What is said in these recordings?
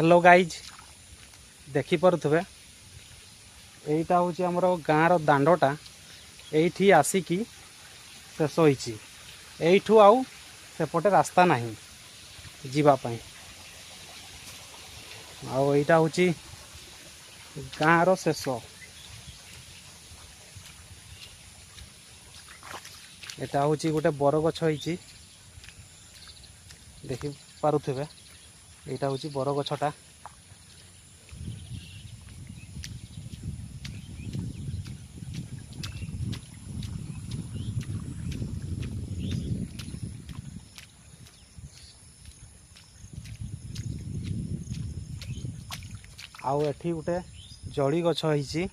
Hello guys देखिपे यहीटा हूँ आमर गाँव दांडटा यही आसिकी शेष होती यू आउ सेपटे रास्ता नहीं जीवापाई आईटा हूँ गाँव शेष एटा हूँ गोटे बरगछ होती देखिपे यहाँ हूँ बरगछटा आउ एठी गोटे जड़ी गछ होइछि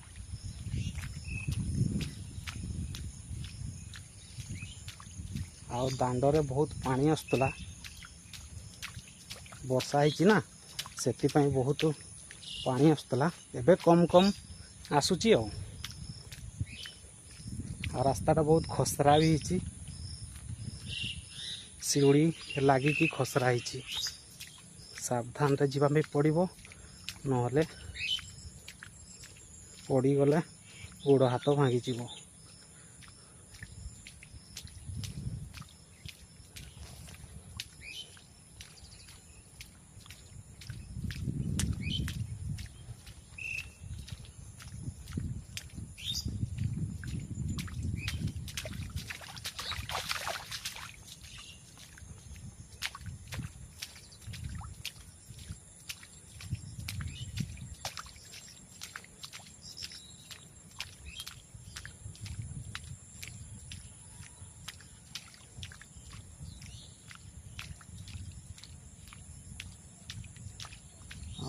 आउ दांडरे बहुत पानी आसुला वर्षा होइछि ना सेति बहुत पानी आसुला एबे कम कम आसुची आ रास्ताटा बहुत खसरा भी होइछि सिउड़ी लागिकी खसरा होइछि सावधान रे जीवा में पड़िबो नहले पड़गले गोड़ हाथ भांगी जीवो।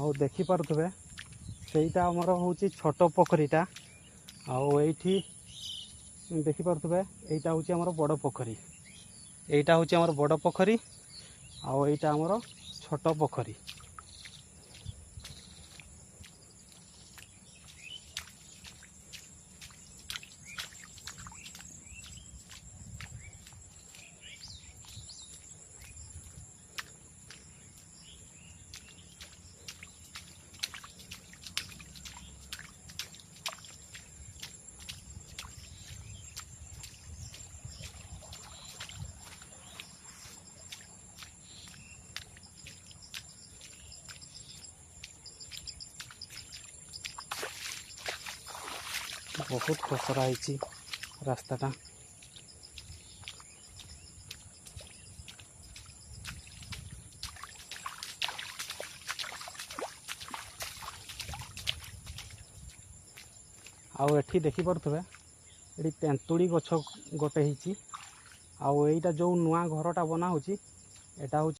आउ देखिपे सहीटा आमर हूँ छोट पोखरीटा आईठी देखिपे यहीटा हूँ आमर बड़ पोखरी यहीटा हूँ आमर बड़ पोखरी आईटा आमर छोट पोखरी। बहुत खसरा होइछि रास्ताटा आउ एठी देखिपे ये तेंतुड़ी गछ गोटे होइछि आउ एटा जो नुआ घरटा बना होछि एटा होछि